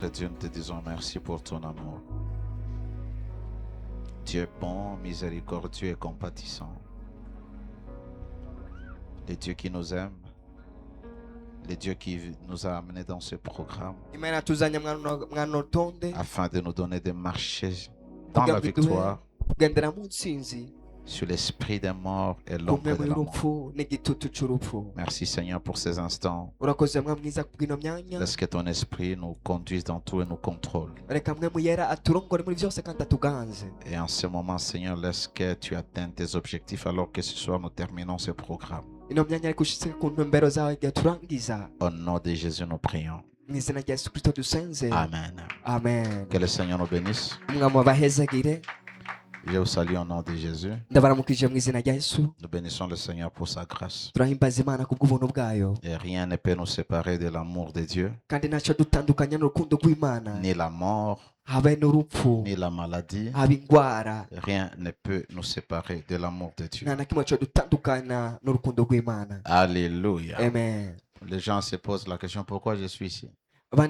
Dieu, nous te disons merci pour ton amour. Tu es bon, miséricordieux et compatissant. Le Dieu qui nous aime, le Dieu qui nous a amenés dans ce programme afin de nous donner de marcher dans la victoire sur l'esprit des morts et l'ombre de la mort. Merci Seigneur pour ces instants. Laisse que ton esprit nous conduise dans tout et nous contrôle. Et en ce moment, Seigneur, laisse que tu atteignes tes objectifs alors que ce soir nous terminons ce programme. Au nom de Jésus, nous prions. Amen. Amen. Que le Seigneur nous bénisse. Je vous salue au nom de Jésus. Nous bénissons le Seigneur pour sa grâce. Et rien ne peut nous séparer de l'amour de Dieu, ni la mort, ni la maladie. Rien ne peut nous séparer de l'amour de Dieu. Alléluia. Amen. Les gens se posent la question, pourquoi je suis ici? Je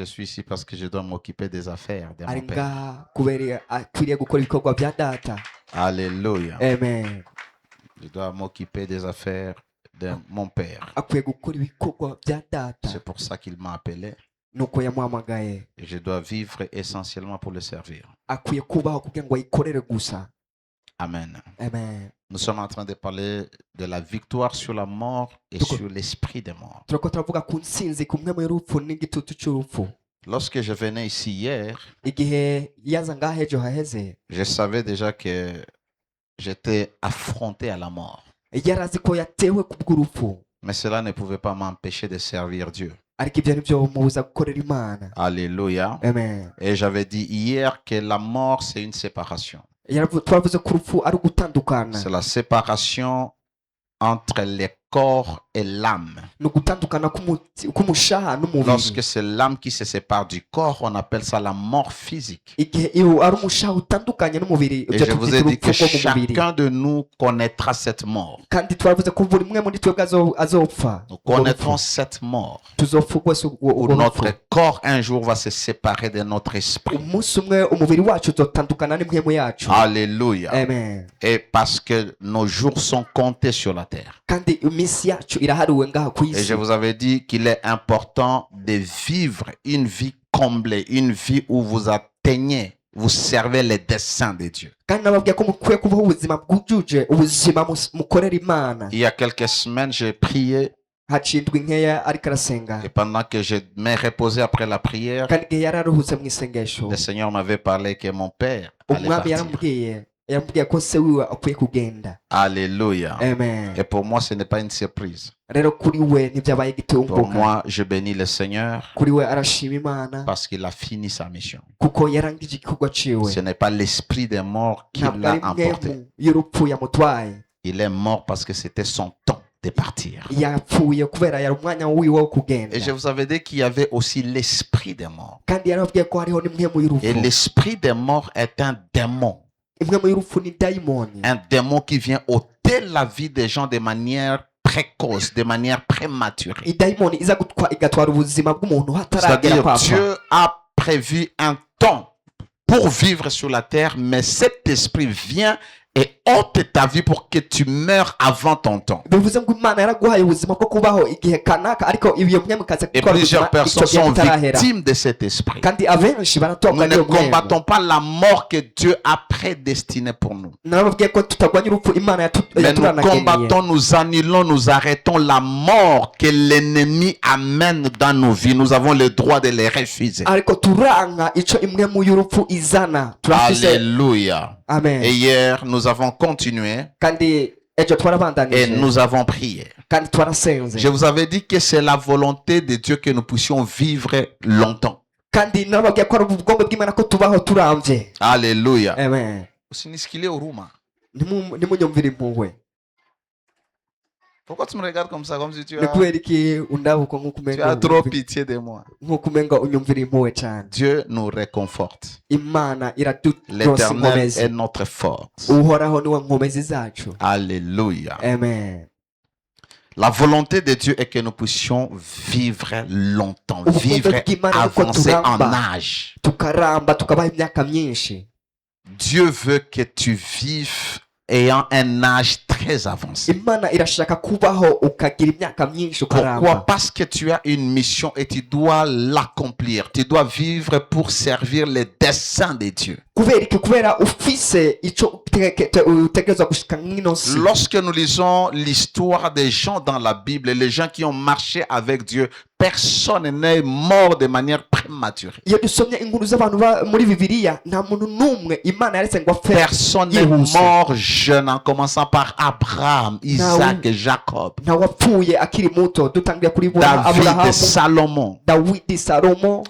suis ici parce que je dois m'occuper des affaires de mon Père. Alléluia. Amen. Je dois m'occuper des affaires de mon Père. C'est pour ça qu'il m'a appelé. Et je dois vivre essentiellement pour le servir. Amen. Amen. Nous sommes en train de parler de la victoire sur la mort et sur l'esprit des morts. Lorsque je venais ici hier, je savais déjà que j'étais affronté à la mort. Mais cela ne pouvait pas m'empêcher de servir Dieu. Alléluia. Amen. Et j'avais dit hier que la mort, c'est une séparation. C'est la séparation entre le corps et l'âme. Lorsque c'est l'âme qui se sépare du corps, on appelle ça la mort physique. Et je vous ai dit que chacun de nous connaîtra cette mort. Nous connaîtrons cette mort où notre corps un jour va se séparer de notre esprit. Alléluia. Amen. Et parce que nos jours sont comptés sur la terre. Et je vous avais dit qu'il est important de vivre une vie comblée, une vie où vous atteignez, vous servez les desseins de Dieu. Il y a quelques semaines, j'ai prié et pendant que je me reposais après la prière, le Seigneur m'avait parlé que mon père allait partir. Alléluia. Amen. Et pour moi, ce n'est pas une surprise. Pour moi, je bénis le Seigneur parce qu'il a fini sa mission. Ce n'est pas l'esprit des morts qui l'a emporté. Il est mort parce que c'était son temps de partir. Et je vous avais dit qu'il y avait aussi l'esprit des morts. Et l'esprit des morts est un démon. Un démon qui vient ôter la vie des gens de manière précoce, de manière prématurée. C'est-à-dire Dieu a prévu un temps pour vivre sur la terre, mais cet esprit vient et ôte ta vie pour que tu meurs avant ton temps. Et plusieurs personnes sont victimes de cet esprit. Nous ne combattons pas la mort que Dieu a prédestinée pour nous. Mais nous combattons, nous annulons, nous arrêtons la mort que l'ennemi amène dans nos vies. Nous avons le droit de les refuser. Alléluia. Amen. Et hier, nous avons continué et nous avons prié. Je vous avais dit que c'est la volonté de Dieu que nous puissions vivre longtemps. Alléluia. Amen. Usinisikile huruma. Pourquoi tu me regardes comme ça, comme si tu as trop pitié de moi? Dieu nous réconforte. L'Éternel est notre force. Alléluia. Amen. La volonté de Dieu est que nous puissions vivre longtemps, vivre avancer en âge. Dieu veut que tu vives ayant un âge très avancé. Pourquoi? Parce que tu as une mission et tu dois l'accomplir. Tu dois vivre pour servir les desseins de Dieu. Lorsque nous lisons l'histoire des gens dans la Bible, les gens qui ont marché avec Dieu, personne n'est mort de manière prématurée. Personne n'est mort jeune, en commençant par Abraham, Isaac et Jacob, David et Salomon.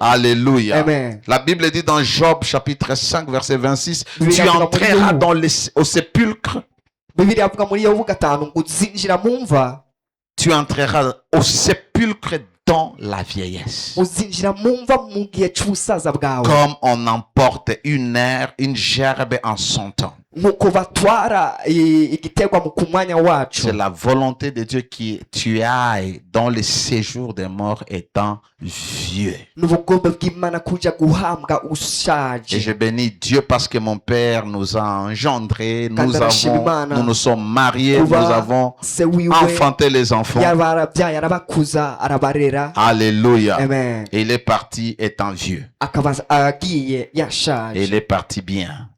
Alléluia. Amen. La Bible dit dans Job chapitre 5 verset 26, tu entreras au sépulcre. Tu entreras au sépulcre dans la vieillesse. Comme on emporte une gerbe en son temps. C'est la volonté de Dieu que tu ailles dans le séjour des morts étant vieux. Et je bénis Dieu parce que mon Père nous a engendrés, nous nous sommes mariés, nous avons enfanté les enfants. Alléluia. Amen. Et il est parti étant vieux. Et il est parti bien.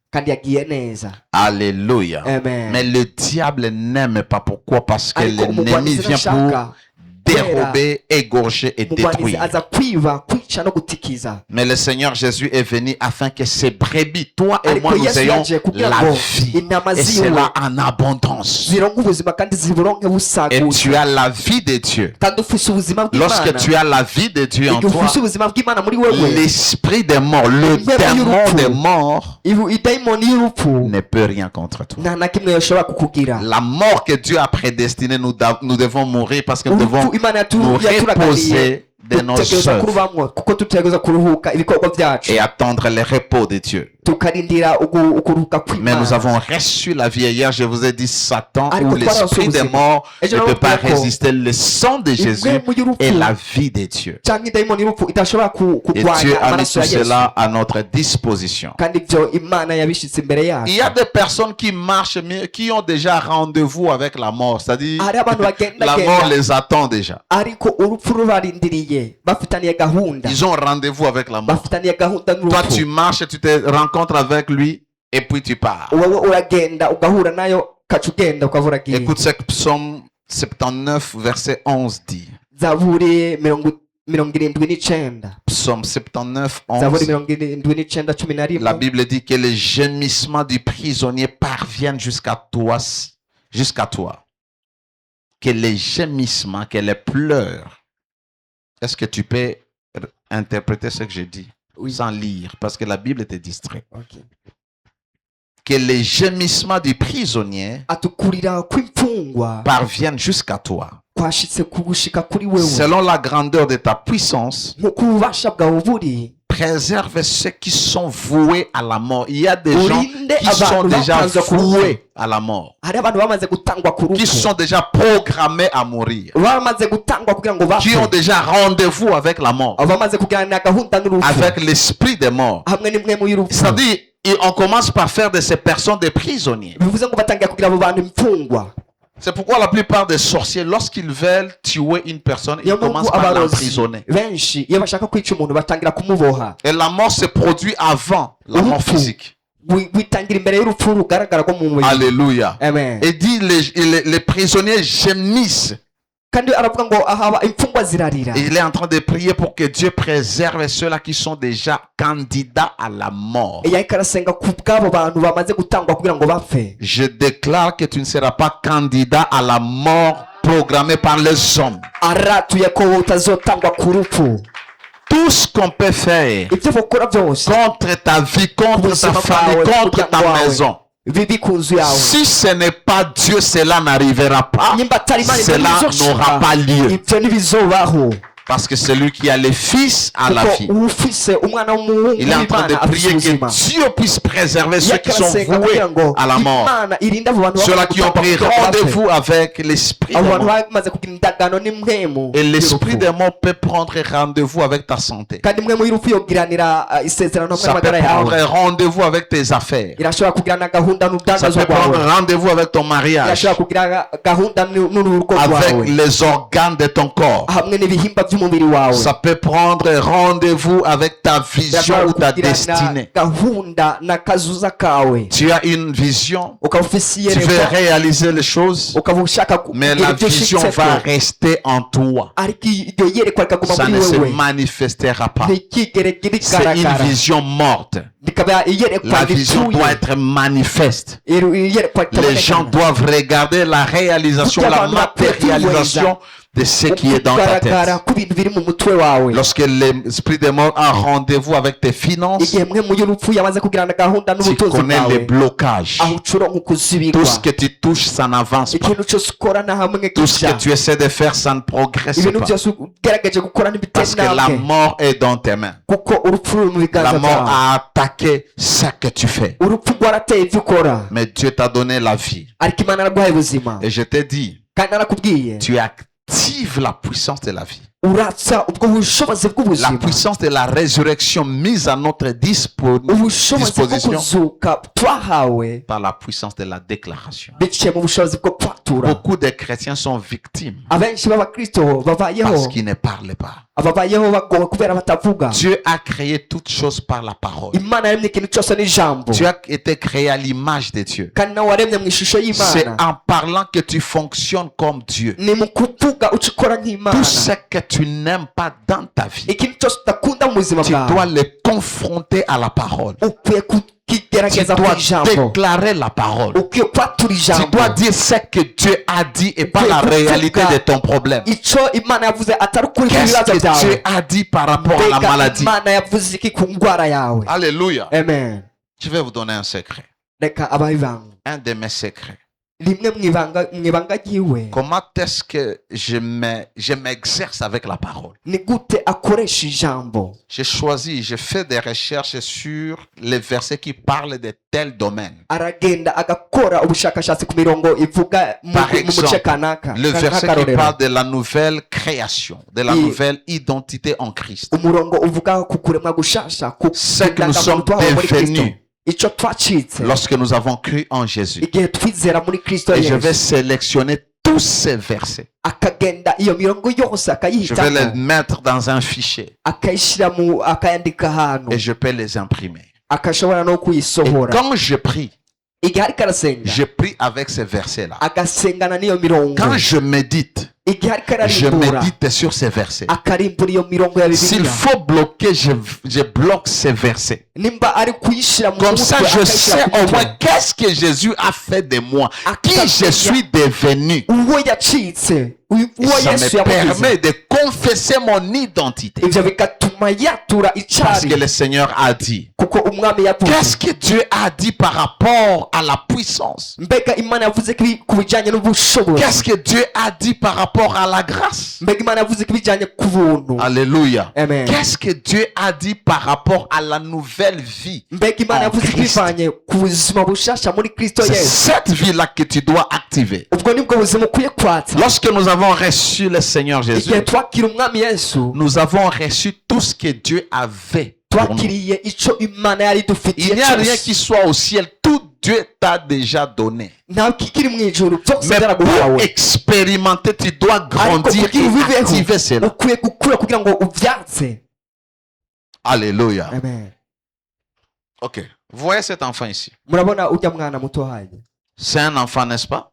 Alléluia. Amen. Mais le diable n'aime pas. Pourquoi? Parce que l'ennemi vient pour dérober, égorger et détruire. Mais le Seigneur Jésus est venu afin que ces brebis, toi et moi, nous ayons la vie. Et cela en abondance. Et tu as la vie de Dieu. Lorsque tu as la vie de Dieu en toi, l'esprit des morts, le démon des morts ne peut rien contre toi. La mort que Dieu a prédestinée, nous devons mourir parce que nous devons nous reposer de nos œuvres et attendre le repos de Dieu. Mais nous avons reçu la vie hier. Je vous ai dit, Satan ou l'esprit des morts ne peut pas résister le sang de Jésus et la vie de Dieu. Et Dieu a mis tout cela à notre disposition. Il y a des personnes qui marchent, mais qui ont déjà rendez-vous avec la mort. C'est-à-dire, la mort les attend déjà. Ils ont rendez-vous avec la mort. Toi, tu marches, tu te rencontres avec lui et puis tu pars. Écoute ce que Psaume 79 verset 11 dit. Psaume 79 11. La Bible dit que les gémissements du prisonnier parviennent jusqu'à toi. Que les gémissements, que les pleurs. Est-ce que tu peux interpréter ce que je dis? Oui. Sans lire, parce que la Bible te distrait. Okay. Que les gémissements du prisonnier parviennent jusqu'à toi. Selon la grandeur de ta puissance, préserve ceux qui sont voués à la mort. Il y a des gens qui sont déjà voués à la mort, qui sont déjà programmés à mourir, qui ont déjà rendez-vous avec la mort, avec l'esprit des morts. C'est-à-dire, on commence par faire de ces personnes des prisonniers. C'est pourquoi la plupart des sorciers, lorsqu'ils veulent tuer une personne, ils commencent par l'emprisonner. Et la mort se produit avant la mort physique. Alléluia. Amen. Et dit les prisonniers gémissent. Il est en train de prier pour que Dieu préserve ceux-là qui sont déjà candidats à la mort. Je déclare que tu ne seras pas candidat à la mort programmée par les hommes. Tout ce qu'on peut faire contre ta vie, contre ta famille, contre ta maison, si ce n'est pas Dieu, cela n'arrivera pas. Cela n'aura pas lieu. Parce que celui qui a les fils a la vie. Il est en train de prier que Dieu puisse préserver ceux qui sont voués à la mort. Ceux-là qui ont pris rendez-vous avec l'esprit des morts. Et l'esprit des morts peut prendre rendez-vous avec ta santé. Ça peut prendre rendez-vous avec tes affaires. Ça peut prendre rendez-vous avec ton mariage. Avec les organes de ton corps. Ça peut prendre rendez-vous avec ta vision ou ta destinée. Tu as une vision, tu veux réaliser les choses, mais la vision va rester en toi. Ça ne se manifestera pas. C'est une vision morte. La vision doit être manifeste. Les gens doivent regarder la réalisation, la matérialisation de ce qui est dans ta tête. Lorsque l'esprit des morts a rendez-vous avec tes finances, tu connais les blocages. Tout ce que tu touches, ça n'avance pas. Tout ce que tu essaies de faire, ça ne progresse pas. Parce que la mort est dans tes mains. La mort a attaqué ce que tu fais. Mais Dieu t'a donné la vie. Et je t'ai dit, tu actives la puissance de la vie. La puissance de la résurrection mise à notre disposition par la puissance de la déclaration. Beaucoup de chrétiens sont victimes parce qu'ils ne parlent pas. Dieu a créé toutes choses par la parole. Tu as été créé à l'image de Dieu. C'est en parlant que tu fonctionnes comme Dieu. Tout ce que tu n'aimes pas dans ta vie, tu dois le confronter à la parole. Tu dois déclarer la parole. Tu dois dire ce que Dieu a dit et pas la réalité de ton problème. Qu'est-ce que Dieu a dit par rapport à la maladie? Alléluia. Amen. Je vais vous donner un secret. Un de mes secrets. Comment est-ce que je m'exerce avec la parole? J'ai choisi, je fais des recherches sur les versets qui parlent de tel domaine. Par exemple, le verset qui parle de la nouvelle création, de la nouvelle identité en Christ. C'est que nous sommes devenus lorsque nous avons cru en Jésus. Et je vais sélectionner tous ces versets. Je vais les mettre dans un fichier. Et je peux les imprimer. Et quand je prie, je prie avec ces versets-là. Quand je médite sur ces versets. S'il faut bloquer, je bloque ces versets. Comme ça, je sais au moins qu'est-ce que Jésus a fait de moi, qui je suis devenu. Et ça me permet de confesser mon identité. Parce que le Seigneur a dit. Qu'est-ce que Dieu a dit par rapport à la puissance? Qu'est-ce que Dieu a dit par rapport à la grâce? Alléluia. Qu'est-ce que Dieu a dit par rapport à la nouvelle vie en Christ? C'est cette vie-là que tu dois activer. Lorsque nous avons reçu le Seigneur Jésus, nous avons reçu tout ce que Dieu avait pour nous. Il n'y a rien qui soit au ciel, tout Dieu t'a déjà donné. Mais pour expérimenter, tu dois grandir et activer cela. Alléluia. Amen. Ok. Vous voyez cet enfant ici? C'est un enfant, n'est-ce pas?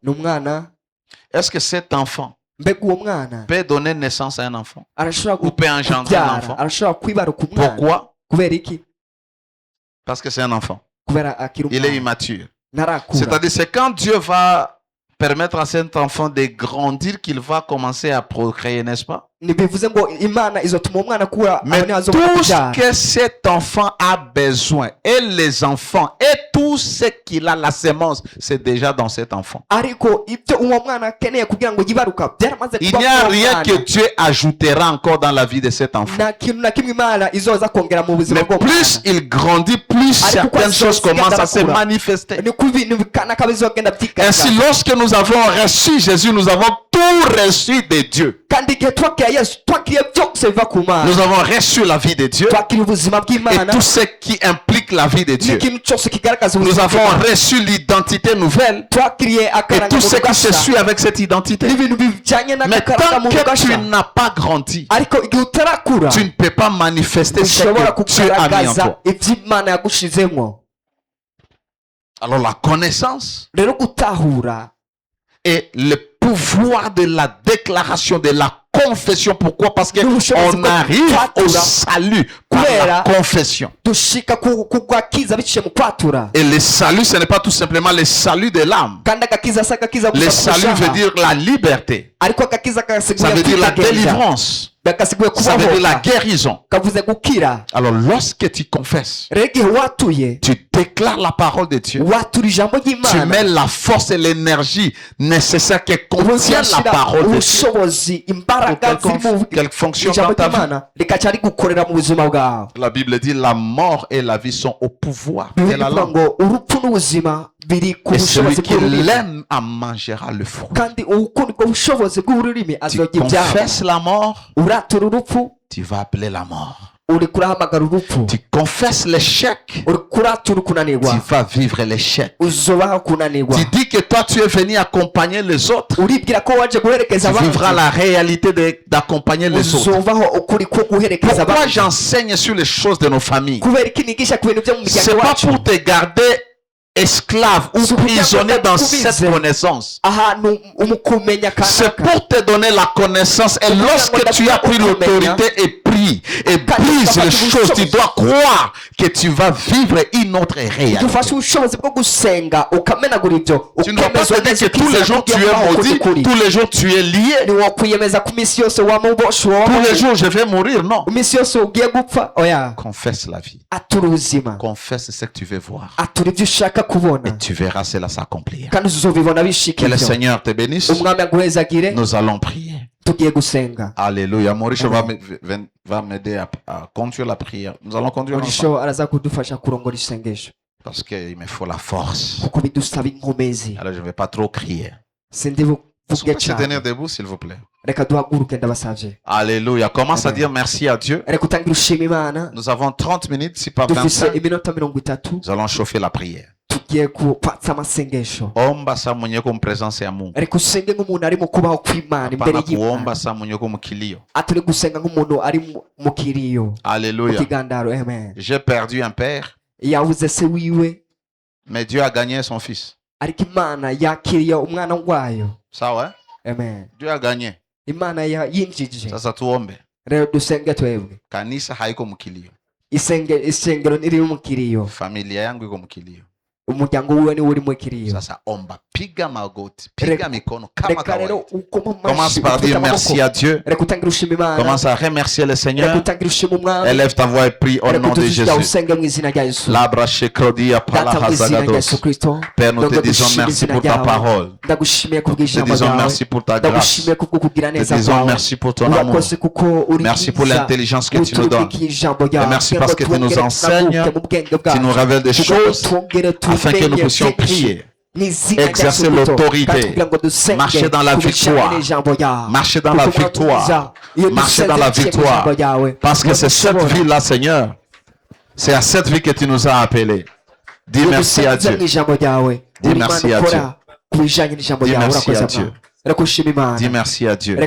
Est-ce que cet enfant peut donner naissance à un enfant? Ou peut engendrer un enfant? Pourquoi? Parce que c'est un enfant. Il est immature. C'est-à-dire, c'est quand Dieu va permettre à cet enfant de grandir qu'il va commencer à procréer, n'est-ce pas? Mais tout ce que cet enfant a besoin, et les enfants, et tout ce qu'il a, la sémence, c'est déjà dans cet enfant. Il n'y a rien que Dieu ajoutera encore dans la vie de cet enfant. Mais plus il grandit, plus certaines choses commencent à se manifester. Ainsi, lorsque nous avons reçu Jésus, nous avons tout reçu de Dieu. Nous avons reçu la vie de Dieu et tout ce qui implique la vie de Dieu. Nous avons reçu l'identité nouvelle et tout ce qui se suit avec cette identité. Mais tant que tu n'as pas grandi, tu ne peux pas manifester ce que Dieu a mis en toi. Alors la connaissance et le pouvoir de la déclaration, de la confession. Pourquoi? Parce qu'on arrive au salut par la confession. Et le salut, ce n'est pas tout simplement le salut de l'âme. Le salut veut dire la liberté. Ça veut dire la délivrance. Ça veut dire la guérison. Alors lorsque tu confesses, tu déclares la parole de Dieu, tu mets la force et l'énergie nécessaire que contient la parole de Dieu pour qu'elle fonctionne dans ta vie. La Bible dit la mort et la vie sont au pouvoir de la langue. Et celui qui l'aime en mangera le fruit. Tu confesses la mort, tu vas appeler la mort. Tu confesses l'échec, tu vas vivre l'échec. Tu dis que toi tu es venu accompagner les autres, tu vivras la réalité d'accompagner les autres. Pourquoi j'enseigne sur les choses de nos familles? C'est pas pour te garder esclave ou prisonnier dans cette connaissance. C'est pour te donner la connaissance, et lorsque tu as pris l'autorité et prie et brise les choses, tu dois croire que tu vas vivre une autre réalité. Tu ne dois pas te dire que tous les jours tu es maudit, tous les jours tu es lié, tous les jours je vais mourir. Non. Confesse la vie. Confesse ce que tu veux voir. Et tu verras cela s'accomplir. Que le Seigneur te bénisse. Nous allons prier. Alléluia. Maurice va m'aider à conduire la prière. Nous allons conduire ensemble. Parce qu'il me faut la force. Alors je ne vais pas trop crier. Vous pouvez se tenir debout s'il vous plaît. Alléluia. Commence à dire merci à Dieu. Nous avons 30 minutes, si pas 25. Nous allons chauffer la prière. Omba sa mwenye kumpresence ya Mungu. Hapana kuomba sa mwenye kumkilio. Alléluia. J'ai perdu un père, mais Dieu a gagné son fils. Ça ouais? Amen. Dieu a gagné. Sasa tuombe. Kanisa haiko mkilio. Familia yangu iko mkilio. Sasa omba, piga magoti, piga mikono kama kawaida. Commence par dire merci à Dieu. Commence à remercier le Seigneur. Élève ta voix et prie au nom de Jésus. Père, nous te disons merci pour ta parole. Nous te disons merci pour ta grâce. Nous te disons merci pour ton amour. Merci pour l'intelligence que tu nous donnes. Et merci parce que tu nous enseignes, tu nous révèles des choses afin que nous puissions prier, exercer l'autorité, marcher dans la victoire, marcher dans la victoire, marcher dans la victoire, parce que c'est cette vie-là, Seigneur, c'est à cette vie que tu nous as appelés. Dis merci à Dieu. Dis merci à Dieu. Dis merci à Dieu. Dis merci à Dieu.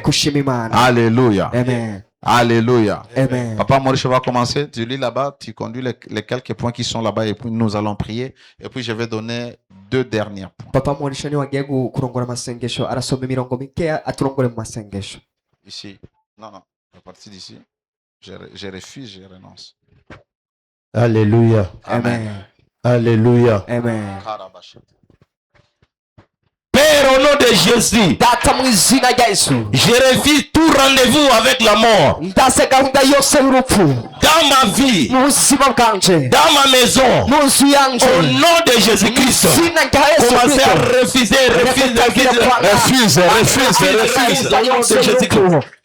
Alléluia. Amen. Alléluia. Amen. Papa Maurice va commencer. Tu lis là-bas, tu conduis les quelques points qui sont là-bas et puis nous allons prier. Et puis je vais donner 2 derniers points. Papa Maurice ni wagiye kurongora masengesho arasoma imirongo mikeya aturongore mu masengesho. Ici. Non, à partir d'ici, je refuse, je renonce. Alléluia. Amen. Alléluia. Amen. Père, au nom de de Jésus, je refuse tout rendez-vous avec la mort. Dans ma vie, dans ma maison, au nom de Jésus-Christ, commencez à refuser. Au nom de Jésus-Christ.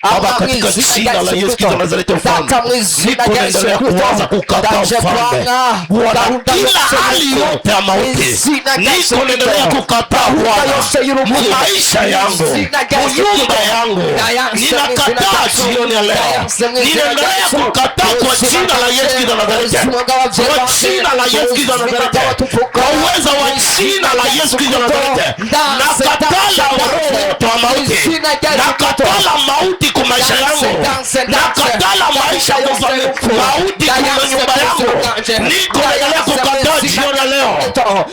Baba katika jina la Yesu Kristo Nazareti mfalme, niko naendelea kuanza kukataa mfalme Bwana, kila hali yote ya mauti niko naendelea kukataa Bwana, maisha yangu, nyumba yangu, ninakataa jioni ya leo, ninaendelea kukataa kwa jina la Yesu Kristo Nazareti, kwa jina la Yesu Kristo Nazareti, kwa uwezo wa jina la Yesu Kristo Nazareti, nakataa roho ya mauti, nakataa mauti kwa maisha yangu, nakataa maisha kwa mauti kwa nyumba yangu, niko naendelea kukataa jioni ya leo,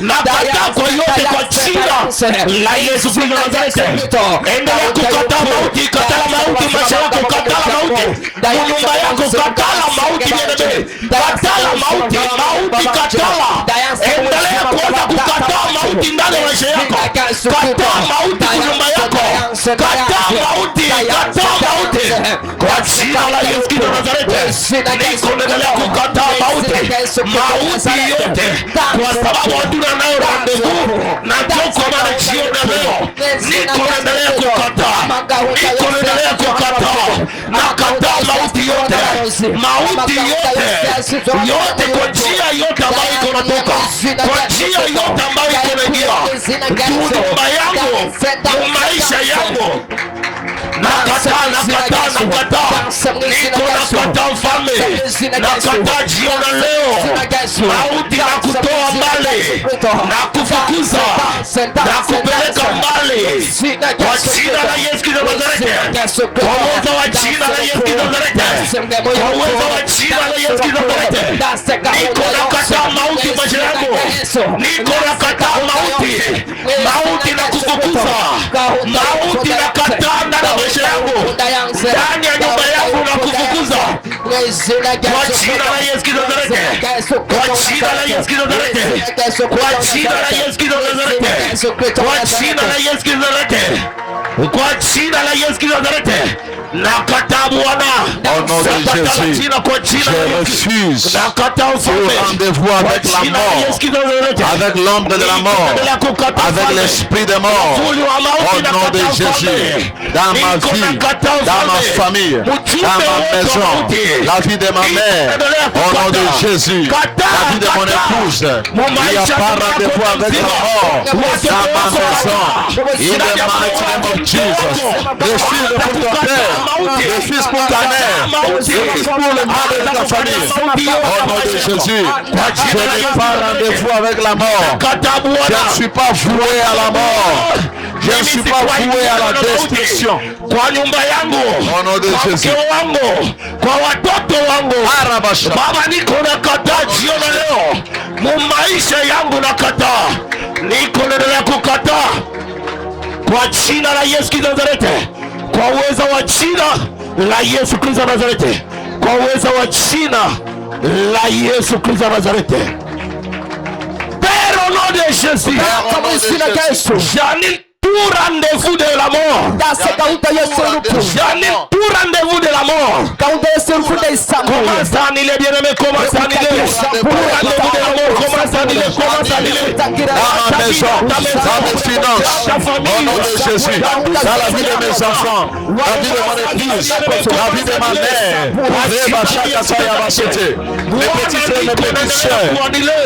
nakataa kwa yote kwa jina la Yesu Kristo Nazareti. Endelea kukataa mauti, kataa mauti maisha yako, kataa mauti kwa nyumba yako, kataa mauti yenyewe, kataa mauti, kataa. Endelea kuanza kukataa mauti ndani ya maisha yako, kataa mauti kwa nyumba yako, kataa mauti, kwa jina la Yesu Kristo Nazareti. Niko naendelea kukataa mauti yote, kwa sababu hatuna nayo rendezvous na kwa maana jioni ya leo niko naendelea kukataa, nakataa mauti yote kwa njia yote ambayo iko natoka, kwa njia yote ambayo iko naingia nyumba yangu, maisha yangu, nakataa, niko nakataa mfalme, nakataa jioni leo mauti na kutoa mbali, na kufukuza, na kupeleka mbali kwa jina la Yesu Kristo Nazareti, kwa uwezo wa jina la Yesu Kristo Nazareti, kwa uwezo wa jina la Yesu Kristo Nazareti. Niko nakataa mauti maisha yangu, niko nakataa mauti na kufukuza, mauti nakataa ndani ya maisha yangu, ndani ya nyumba yangu na kufukuza kwa jina la Yesu Kristo Nazareti, kwa jina la Yesu Kristo Nazareti, kwa jina la Yesu Kristo Nazareti, kwa jina la Yesu Kristo Nazareti, kwa jina la Yesu Kristo Nazareti. Nakataa Bwana, au nom de Jésus, je refuse tout rendez-vous avec la mort, avec l'ombre de la mort, avec l'esprit de mort. Au nom de Jésus, dans ma vie, dans ma famille, dans ma maison, la vie de ma mère, au nom de Jésus, la vie de mon épouse, il n'y a pas rendez-vous avec la mort dans ma maison. In the mighty name of Jesus, je suis le protecteur, le fils pour ta mère, le fils pour le mal de ta famille. Au nom de Jésus, je n'ai pas rendez-vous avec la mort. Je ne suis pas voué à la mort. Je ne suis pas voué à la destruction. Kwa nyumba yangu, au nom de Jésus, kwa watoto wangu, Baba, niko nakataa jioni leo, maisha yangu nakataa, niko naendelea kukataa kwa jina la Yesu Kristo Nazareti, kwa uwezo wa jina la Yesu Kristo Nazareti, kwa uwezo wa jina la Yesu Kristo Nazareti. Père, au nom de Jésus, j'annule tout rendez-vous de la mort. J'annule tout rendez-vous de la mort. Commence à annuler, bien-aimé, commence à annuler. Tout rendez-vous de la mort, commence à annuler, commence à annuler. Dans ma maison, dans mes finances, au nom de Jésus, dans la vie de mes enfants, la vie de mon épouse, la vie de ma mère, mes petites et mes petites soeurs,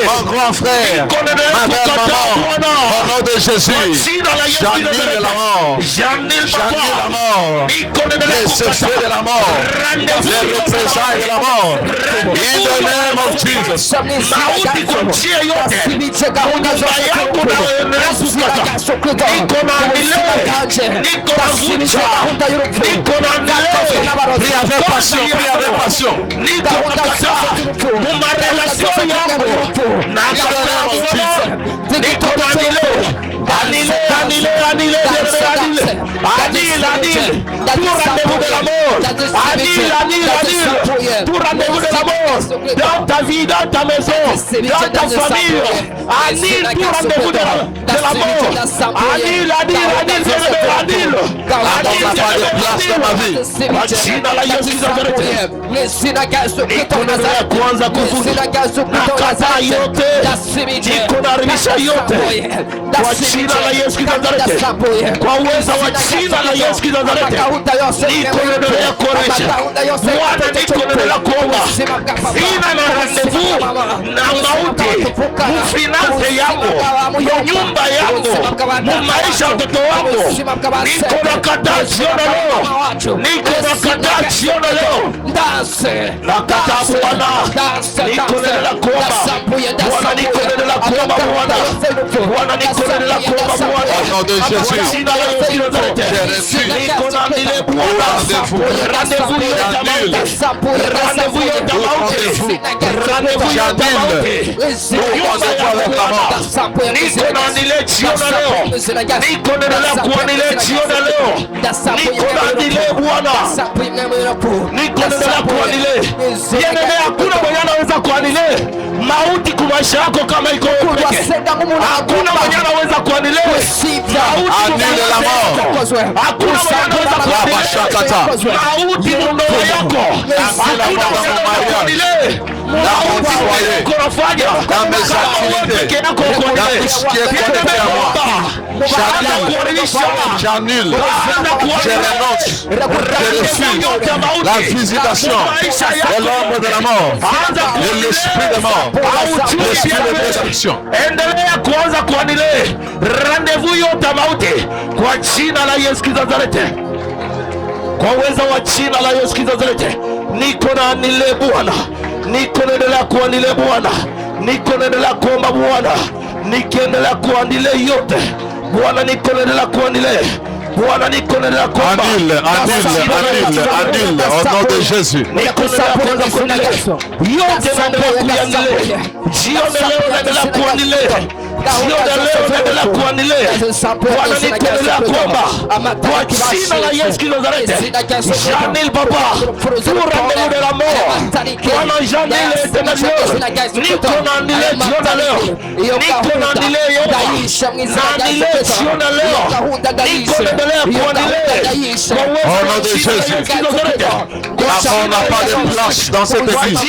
mon grand frère, ma belle maman, au nom de Jésus, j'annule la mort, les effets de la mort, les représailles de la mort. In the name of Jesus. Prie avec passion, prie avec passion. Tout rendez-vous de la mort. Annule tout rendez-vous de la mort dans ta vie, dans ta maison, dans ta famille. Annule tout rendez-vous de la mort. Annule. Jina la Yesu Nazareti. Nikuendelea kuanza kuvuta nakataa yote, nikunarisha yote kwa jina la Yesu Nazareti, kwa uwezo wa jina la Yesu Nazareti. Nikuendelea kuonesha Bwana, nikuendelea kuomba sina na rendezvous na mauti mufinanse yangu, munyumba yangu, mumaisha watoto wangu. Niko na kataa jiona leo, niko na kataa jiona leo. Nakataa Bwana, nikuendelea kuomba Bwana, nikuendelea kuomba Bwana, Bwana nikuendelea kuomba Bwana. Au nom de Jésus, Jina la Yesu Nazareti. Niko na ndile Bwana, rendezvous yote ya mauti, rendezvous yote ya mauti, rendezvous yote ya mauti, nyumba ya Bwana. Niko na ndile jiona leo, nikuendelea kuanile jiona leo. Niko na ndile Bwana, nikuendelea kuanile. Yenene hakuna mwenye anaweza kuanile mauti kwa maisha yako kama iko peke. Hakuna mwenye anaweza kuanile annule la mort. Hakuna mwenye anaweza kuanile mauti ndoa yako. Hakuna mwenye anaweza kuanile mauti kwa nafanya dans mes activités, dans ce qui est connecté à moi. J'annule, je renonce, je refuse la visitation de l'ombre de la mort, de l'esprit de mort, l'esprit de destruction. Endelea kuanza kuanile rendezvous yote ya mauti kwa jina la Yesu Nazareti, kwa uwezo wa jina la Yesu Nazareti. Niko na anile Bwana, niko naendelea kuanile Bwana, niko naendelea kuomba Bwana, nikiendelea kuanile yote Bwana, niko naendelea kuanile Bwana, niko naendelea kuomba. Annule, au nom de Jésus. Niko naendelea kuanile yote, naendelea kuanile jioni leo, naendelea kuanile jioni leo, naendelea kuanile Bwana, niko naendelea kuomba kwa jina la Yesu Nazareti. Janil Baba, pour rendez-vous de la mort Bwana, janil éternel, niko naanile jioni leo, niko naanile yote, naanile jioni leo, niko naendelea kuanile Au nom de Jésus. La mort n'a pas de place dans cette église.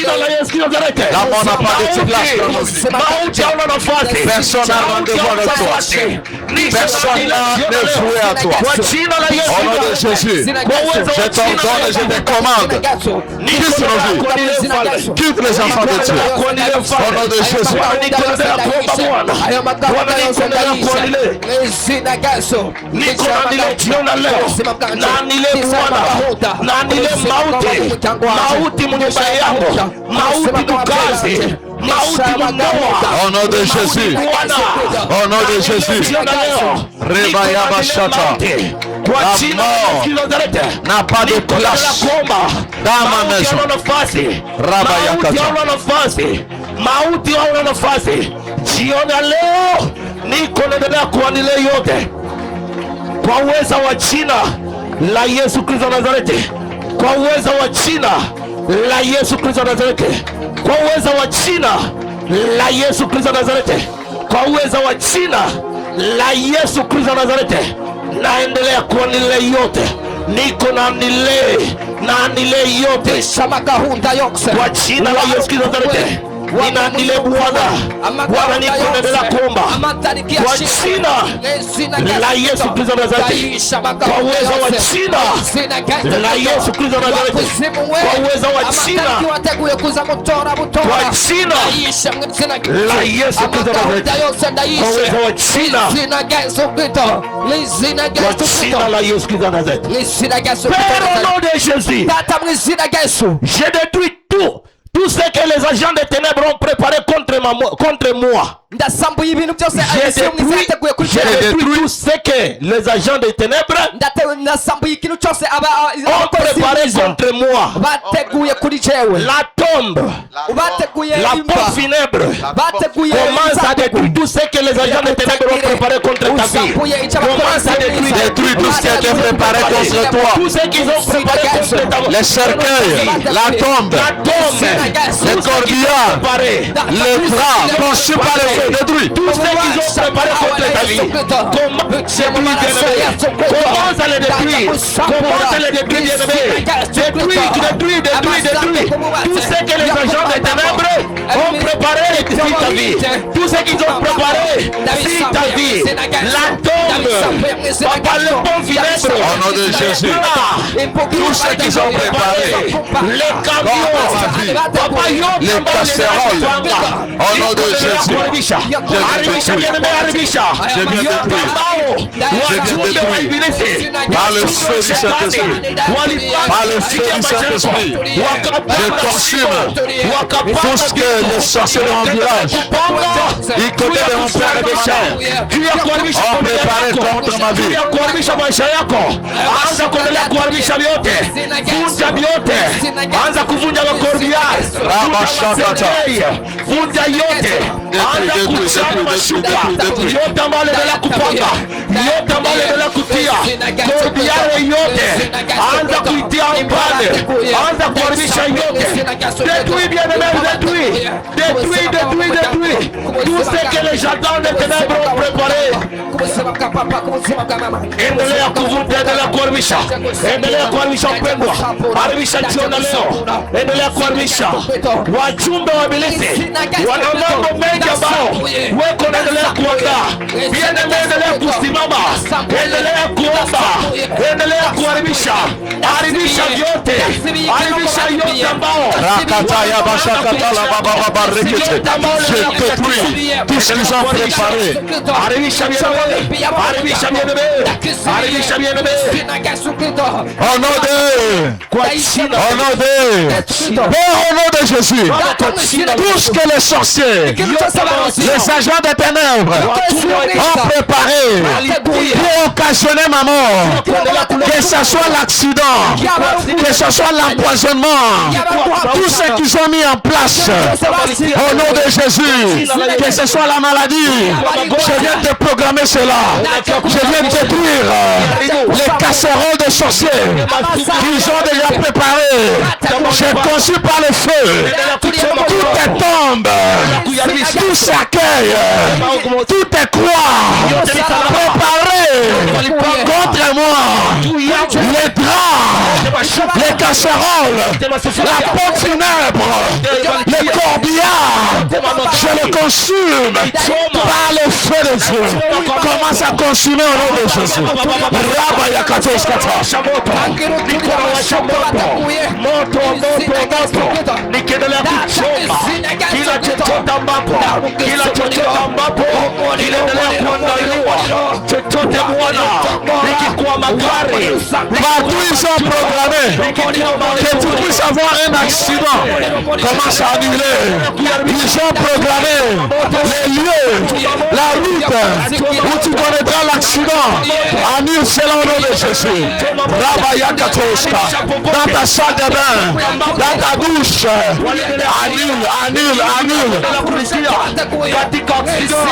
La mort n'a pas de place dans nos vies. Personne n'a rendez-vous avec toi. Personne n'a voué à toi. Au nom de Jésus, je t'ordonne et je te commande. Quitte nos vies. Quitte les enfants de Dieu. Au nom de Jésus. Mauti mnyumba yangu, mauti mkazi, mauti mndoa. Au nom de Jésus. Au nom de Jésus. Rebaya Bashata. La mort n'a pas de place dans ma maison. Rabaya Kata. Mauti hauna nafasi. Jiona leo niko naendelea kuanile yote kwa uwezo wa jina la Yesu Kristo Nazareti, kwa uwezo wa jina la Yesu Kristo Nazareti, kwa uwezo wa jina la Yesu Kristo Nazareti, kwa uwezo wa jina la Yesu Kristo Nazareti, naendelea kuanile yote, niko naanile yote kwa jina la Yesu Kristo Nazareti. Ninaanile Bwana, Bwana niko naendelea kuomba kwa jina la Yesu Kristo Nazareti, kwa uwezo wa jina la Yesu Kristo Nazareti, kwa uwezo wa jina, kwa jina la Yesu Kristo Nazareti, kwa uwezo wa jina, kwa jina la Yesu Kristo Nazareti. Père, au nom de Jésus, je détruis tout ce que les agents des ténèbres ont préparé contre moi. J'ai détruit tout ce que les agents des ténèbres ont préparé contre moi. La tombe, la porte funèbre commence à détruire tout ce que les agents des ténèbres ont préparé contre ta vie. Commence à détruire tout ce qui a été préparé contre toi. Tout ce qu'ils ont préparé contre ta vie. Les cercueils, la tombe, les corbillards, les draps conçus par les feux, détruits. Tout ce qu'ils ont préparé contre ta vie. Commence à les détruire. Commence à les détruire, bien-aimé. Détruis. Tout ce que les agents des ténèbres ont préparé sur ta vie. Tout ce qu'ils ont préparé sur ta vie. La tombe, papa, le bon funèbre. Au nom de Jésus. Tout ce qu'ils ont préparé. Les camions, papa, les casseroles. Au nom de Jésus. Je viens détruire. Par le feu du Saint-Esprit. Par le feu du Saint-Esprit. Je consume tout ce que les sorciers de mon village, y côté de mon père et de chair, ont préparé contre ma vie. Détruis, bien-aimé, détruis. Tout ce que les gens des ténèbres ont préparé. Endelea kuharimisha. Endelea kuharimisha mpendwa. Harimisha jioni leo. Endelea kuharimisha. Wajumbe wa ibilisi wana mambo mengi ambao weko naendelea kuandaa. Bien-aimé, endelea kusimama. Endelea kuomba. Endelea kuharimisha. Harimisha vyote. Harimisha yote ambao. Rakataya bashakatala baba rekete. Je détruis tout ce qu'ils ont préparé. Harimisha bien-aimé. Harimisha bien-aimé. Harimisha bien-aimé. Au nom de Jésus. Tout ce que les sorciers, les agents des ténèbres ont préparé pour occasionner ma mort, que ce soit l'accident, que ce soit l'empoisonnement, tout ce qu'ils ont mis en place au nom de Jésus, que ce soit la maladie, je viens de programmer cela. Je viens de détruire les casseroles de sorciers qu'ils ont déjà préparés. J'ai conçu par le feu toutes les tombes, tout cercueil, toutes les croix préparées contre moi, les draps, les casseroles, la porte funèbre, les corbillards, je les consume par le feu de Dieu. Commence à consumer au nom de Jésus. Rabba Yakatos Kata. Nikiendelea kuchoma kila chochote ambapo kinaendelea kuandaliwa chochote Bwana, nikikuwa magari partout ils sont programmés que tu puisses avoir un accident, commence à annuler. Ils ont programmé les lieux, la route où tu connaîtras l'accident. Annule cela au nom de Jésus. Rabba Yakatoska. Dans ta salle de bain, dans ta douche, annule. Katika accident,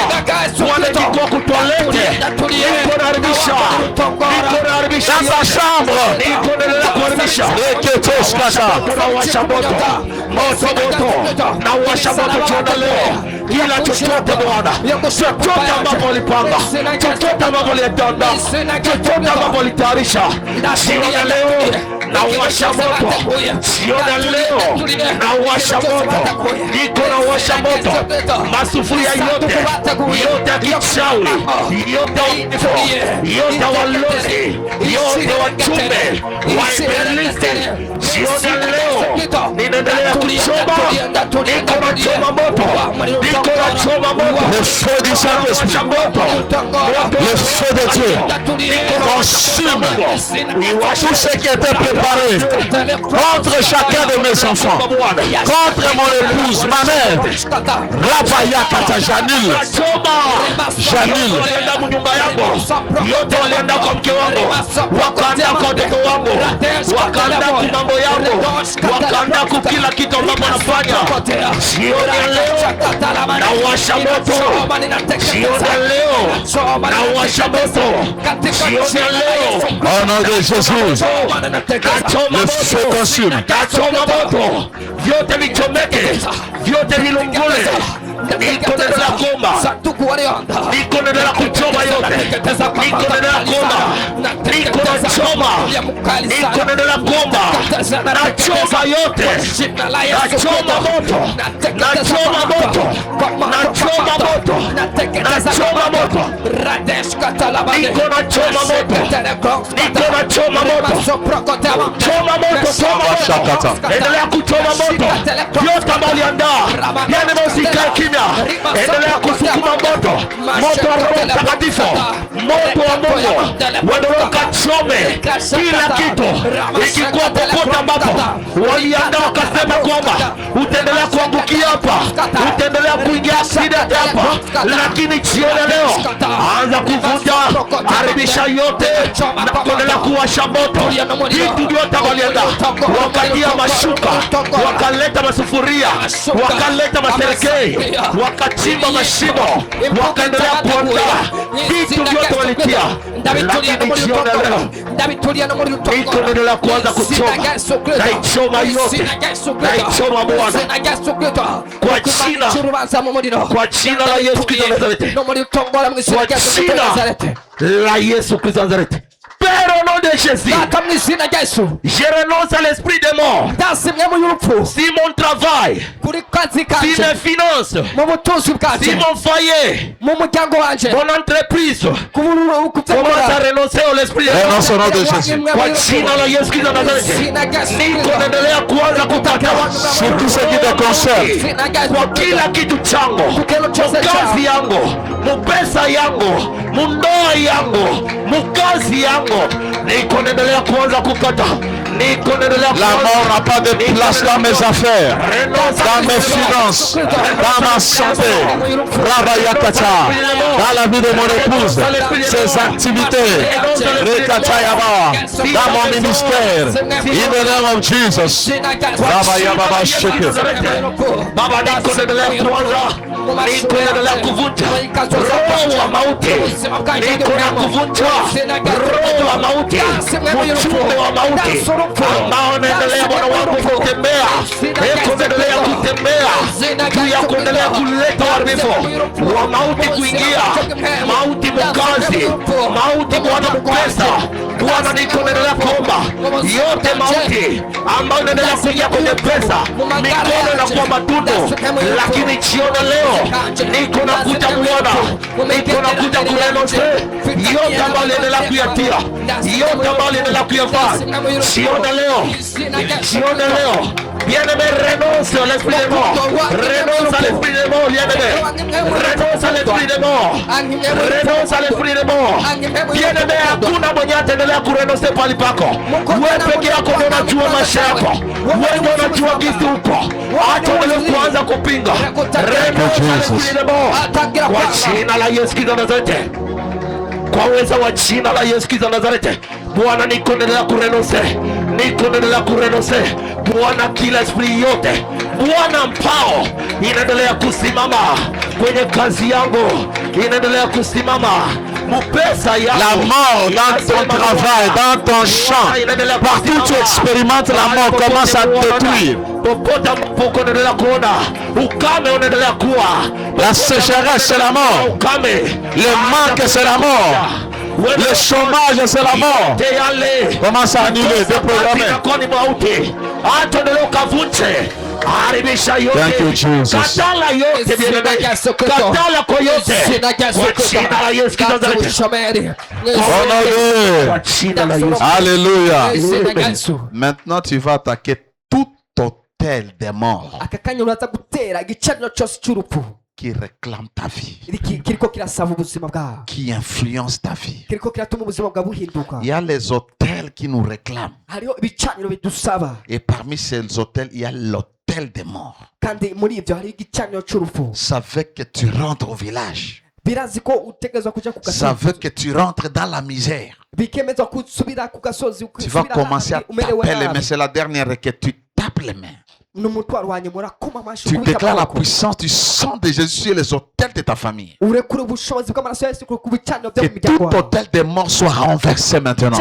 wale kiko kutoalete, niko naharibisha. Dans ta chambre, niko naharibisha. Eketoska. Nawasha moto. Nawasha moto jioni leo. Kila chochote Bwana, chochote ambapo ulipanga, chochote ambapo uliandaa, chochote ambapo ulitayarisha, jioni ya leo nawasha moto. Jioni ya leo nawasha moto. Niko nawasha moto. Masufuria yote ya kichawi, yote yote walozi, yote wachumbe, waibelisi, jioni ya leo ninaendelea Le feu du Saint-Esprit, le feu de Dieu consume tout ce qui était préparé contre chacun de mes enfants, contre mon épouse, ma mère, Rabaya Kata Janil, Janil, wakanda kwa mtoto wangu, wakanda kumambo yangu, wakanda kukila kitu ambacho nafanya. Jioni ya leo nawasha moto, jioni ya leo nawasha moto, jioni ya leo au nom de Jésus, le feu consume, kachoma moto, vyote vichomeke, vyote vilungule. Niko neno la kuomba, niko neno la kuchoma yote, niko neno la kuomba, niko na choma, niko neno la kuomba, na choma yote, na choma moto, na choma moto, na choma moto, na choma moto, niko na choma moto, niko na choma moto, choma moto, choma moto, endelea kuchoma moto, yote ambao uliandaa, yani msikae kimya. Endelea kusukuma moto, moto wa Roho Mtakatifu, moto wa Mungu, endelea ukachome kila kitu, ikikuwa popote ambapo waliandaa wakasema kwamba utaendelea kuangukia hapa, utaendelea kuingia shida hapa, lakini jioni leo anza kuvunja, haribisha yote na kuendelea kuwasha moto. Vitu vyote waliandaa, wakatia mashuka, wakaleta masufuria, wakaleta maserekei, wakachimba mashimo, wakaendelea kuondoa vitu vyote walitia, lakini jioni leo iko neno la kuanza kuchoma, naichoma yote, naichoma Bwana kwa jina la Yesu Kristo wa Nazareti, kwa jina la Yesu Kristo wa Nazareti. Père, au nom de Jésus, je renonce à l'esprit de mort. Si mon travail, si mes finances, si mon foyer, mon entreprise, commence à renoncer à l'esprit de mort. renonce au nom de Jésus. Sur tout ce qui te concerne, Kwa kila kitu changu, mukazi yangu, mupesa yangu, mundoa yangu, mukazi yangu, niko naendelea kuanza kukata. la mort n'a pas de place dans mes affaires, dans mes finances, dans ma santé, dans la vie de mon épouse, ses activités, dans mon ministère. In the name of Jesus. Baba, niko naendelea kuanza, niko naendelea kuvunja roho wa mauti, niko na kuvunja roho wa mauti, mchumbe wa mauti ambao naendelea Bwana wangu kutembea, niko naendelea kutembea juu ya kuendelea kuleta uharibifu wa mauti, kuingia mauti mkazi, mauti Bwana mpesa. Bwana, niko naendelea kuomba yote mauti ambayo naendelea kuingia kwenye pesa, mikono na kwa matundu, lakini jioni leo niko nakuja Bwana, niko nakuja kurenonse yote ambayo naendelea kuyatia, yote ambayo naendelea kuyavaa jioni leo, jioni leo. Bien-aimé, renonce à l'esprit de mort, renonce à l'esprit de mort, bien-aimé, renonce à l'esprit de mort, renonce à l'esprit de mort. Bien-aimé, hakuna mwenye ataendelea kurenonse pali pako. Wewe peke yako ndio unajua maisha yako, wewe ndio unajua kitu uko. Acha wewe kuanza kupinga. Renonce à l'esprit de mort kwa jina la Yesu Kristo wa Nazareti, kwa uweza wa jina la Yesu Kristo wa Nazareti. Bwana, niko naendelea kurenonse, niko naendelea kurenonse Bwana kila esprit yote Bwana mpao inaendelea kusimama kwenye kazi yangu, inaendelea kusimama mupesa yangu. La mort dans ton travail, dans ton champ, partout tu expérimentes la mort, commence à détruire. La sécheresse c'est la mort, le manque c'est la mort, le chômage c'est la mort. Commence à annuler, déprogrammer. Thank you, Jesus. Alléluia. Maintenant, tu vas attaquer toute autels des morts qui réclament ta vie, qui influencent ta vie. Il y a les autels qui nous réclament. Et parmi ces autels, il y a l'autel des morts. Ça veut que tu rentres au village. Ça veut que tu rentres dans la misère. Tu vas commencer à taper les mains. C'est la dernière que tu tapes les mains. Tu déclares la puissance du sang de Jésus sur les autels de ta famille. Que tout autel des morts soit renversé maintenant.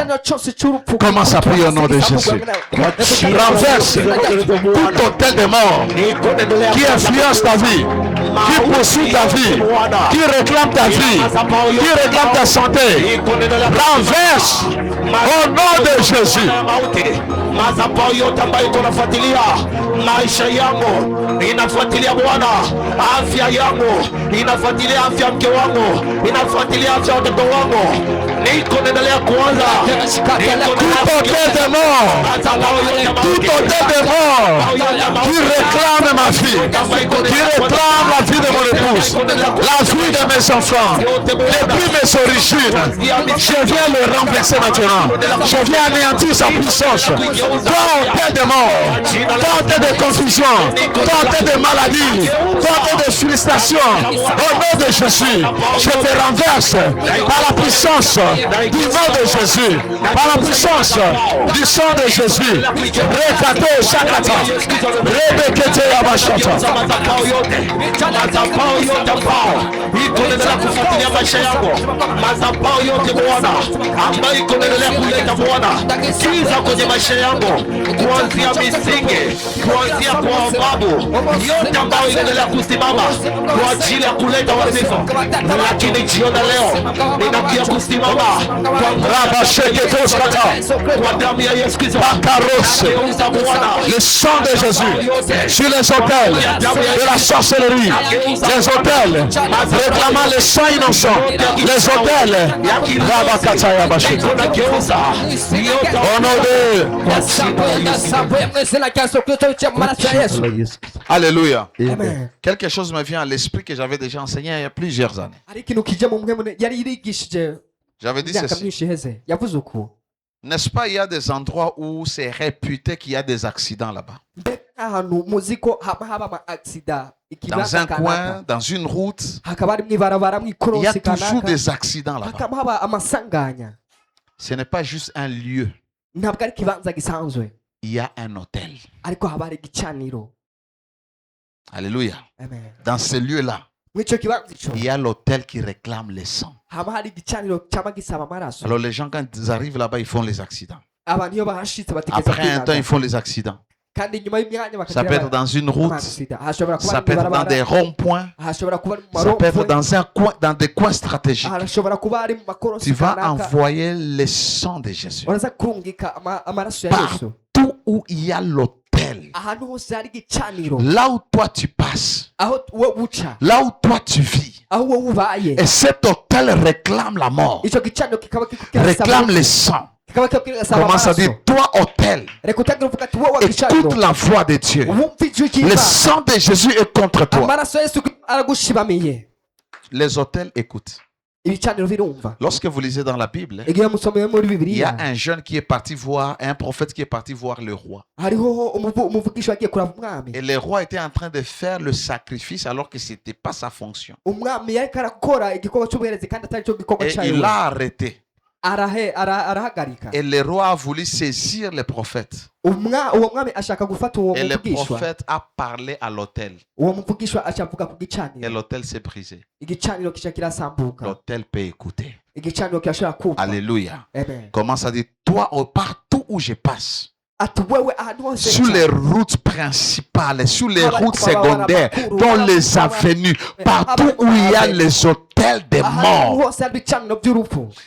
Commence à prier au nom de Jésus. Renverse tout autel des morts qui influence ta vie, qui poursuit ta vie, qui réclame ta vie, qui réclame ta santé. Renverse au nom de Jésus. Maisha yangu inafuatilia Bwana, afya yangu inafuatilia afya mke wangu, inafuatilia afya watoto wangu. Niko naendelea kuanza tout autel de mort qui réclame ma vie, qui réclame la vie de mon épouse, la vie de mes enfants, depuis mes origines. Je viens le renverser maintenant. Je viens anéantir sa puissance. Toi, autel de mort, toi, autel de confusion, toi, autel de maladie, toi, autel de frustration, au nom de Jésus, je te renverse par la puissance du nom de Jésus, par la puissance du sang de Jésus. Rekate shakata, rebekete yabashata. Mazapao yote Bwana ambayo iko endelea kuleta Bwana kiza kwenye maisha yangu, kuanzia misingi, kuanzia kwa babu, yote ambayo inaendelea kusimama kwa ajili ya kuleta uharibifu, lakini jioni leo ninakia kusimama kwa damu ya Yesu Kristo. Le sang de Jésus sur les autels de la sorcellerie, les autels réclamant le sang innocent, les autels au nom de Alléluia. Amen. Quelque chose me vient à l'esprit que j'avais déjà enseigné il y a plusieurs années. J'avais dit ceci. N'est-ce pas, il y a des endroits où c'est réputé qu'il y a des accidents là-bas. Dans un coin, dans une route, il y a toujours des accidents là-bas. Ce n'est pas juste un lieu. Il y a un hôtel. Alléluia. Amen. Dans ce lieu-là, il y a l'hôtel qui réclame le sang. Alors les gens, quand ils arrivent là-bas, ils font les accidents. Après un temps, ils font les accidents. Ça peut être dans une route, ça peut être dans des ronds-points, ça peut être dans un coin, dans des coins stratégiques. Tu vas envoyer le sang de Jésus partout où il y a l'autel. Là où toi tu passes, là où toi tu vis, et cet autel réclame la mort, réclame le sang. Commence à dire, toi autel, écoute la voix de Dieu. Le sang de Jésus est contre toi. Les autels écoutent. Lorsque vous lisez dans la Bible, il y a un jeune qui est parti voir, un prophète qui est parti voir le roi. Et le roi était en train de faire le sacrifice alors que ce n'était pas sa fonction. Et il l'a arrêté. Et le roi a voulu saisir le prophète. Et le prophète a parlé à l'autel. Et l'autel s'est brisé. L'autel peut écouter. Alléluia. Commence à dire, toi, partout où je passe, sur les routes principales, sur les routes secondaires, dans les avenues, partout où il y a les autels autels des morts.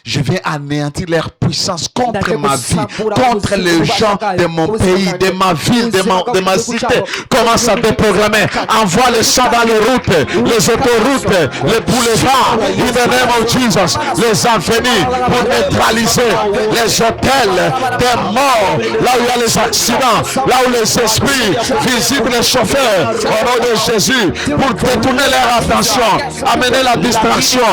Je viens anéantir leur puissance contre ma vie, contre les gens de mon pays, de ma ville, de ma cité. Commence à déprogrammer. Envoie le sang dans les routes, les autoroutes, les boulevards. In the name of Jesus. Les avenues pour neutraliser les hôtels des morts. Là où il y a les accidents, là où les esprits visibles, les chauffeurs, au nom de Jésus, pour détourner leur attention, amener la distraction,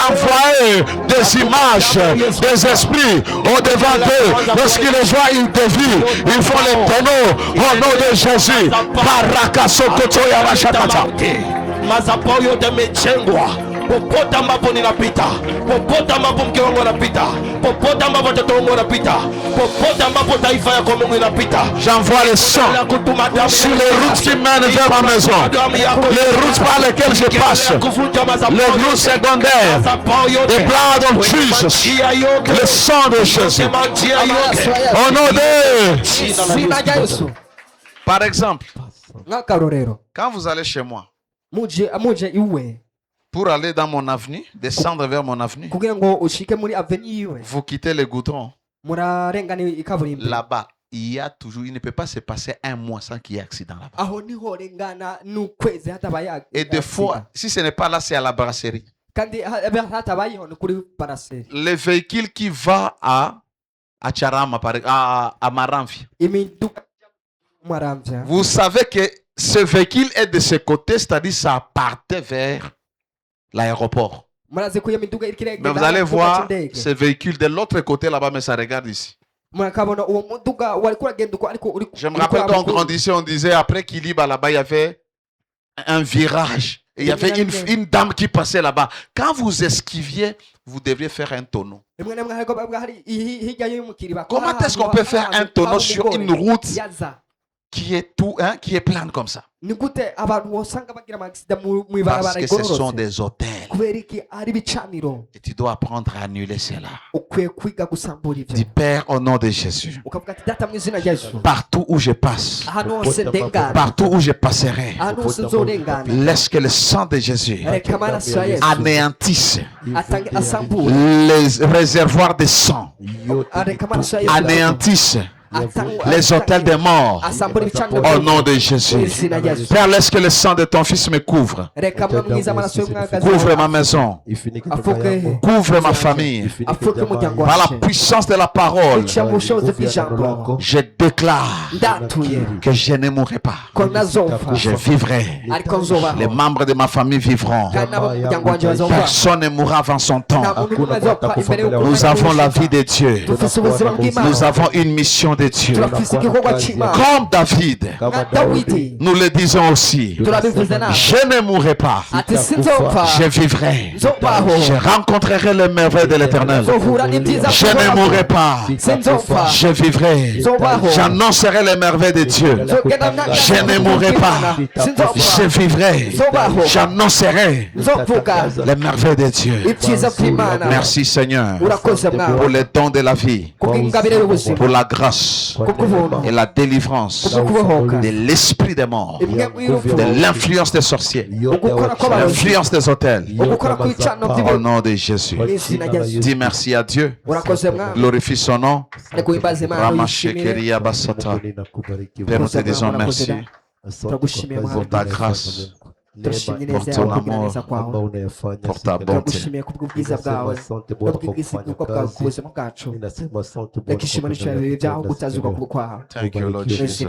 envoyer des images, des esprits au devant d'eux. Lorsqu'ils les voient, ils dévient. Ils font les tonneaux au nom de Jésus. Barakasokotoya Rashakata. Mazapao yote mechengwa popote ambapo ninapita, popote ambapo mke wangu anapita, popote ambapo watoto wangu wanapita, popote ambapo taifa yako Mungu inapita, j'envoie le sang sur les routes qui mènent vers ma maison, les routes par lesquelles je passe, les routes secondaires, the blood of Jesus, le sang de Jésus, au nom de... Par exemple, quand vous allez chez moi, pour aller dans mon avenue, descendre vers mon avenue, vous quittez le goudron. Là-bas, il y a toujours, il ne peut pas se passer un mois sans qu'il y ait accident là-bas. Et des fois, si ce n'est pas là, c'est à la brasserie. Le véhicule qui va à Charama, à Maramfi, vous savez que ce véhicule est de ce côté, c'est-à-dire ça partait vers l'aéroport. Mais vous allez voir ce véhicule de l'autre côté là-bas, mais ça regarde ici. Je me rappelle quand on grandissait, on disait après Kiliba là-bas, il y avait un virage. Et il y avait une dame qui passait là-bas. Quand vous esquiviez, vous devriez faire un tonneau. Comment est-ce qu'on peut faire un tonneau sur une route qui est tout, qui est plane comme ça? Parce que ce sont des hôtels. Et tu dois apprendre à annuler cela. Dis Père, au nom de Jésus, partout où je passe, partout où je passerai, laisse que le sang de Jésus anéantisse les réservoirs de sang, anéantisse les hôtels des morts au nom de Jésus. Père, laisse que le sang de ton fils me couvre. Couvre ma maison. Couvre ma famille. Par la puissance de la parole, je déclare que je ne mourrai pas. Je vivrai. Les membres de ma famille vivront. Personne ne mourra avant son temps. Nous avons la vie de Dieu. Nous avons une mission de Dieu. Comme David, nous le disons aussi, je ne mourrai pas, je vivrai, je rencontrerai les merveilles de l'Éternel. Je ne mourrai pas, je vivrai, j'annoncerai les merveilles de Dieu. Je ne mourrai pas, je vivrai, j'annoncerai les merveilles de Dieu. Merci Seigneur pour les dons de la vie, pour la grâce et la délivrance de l'esprit des morts, de l'influence des sorciers, de l'influence des hôtels. Au nom de Jésus. Dis merci à Dieu. Glorifie son nom. Ramashekeria Basata. Père, nous te disons merci pour ta grâce, pour ton amour, pour ta bonté. Thank you, Lord Jesus.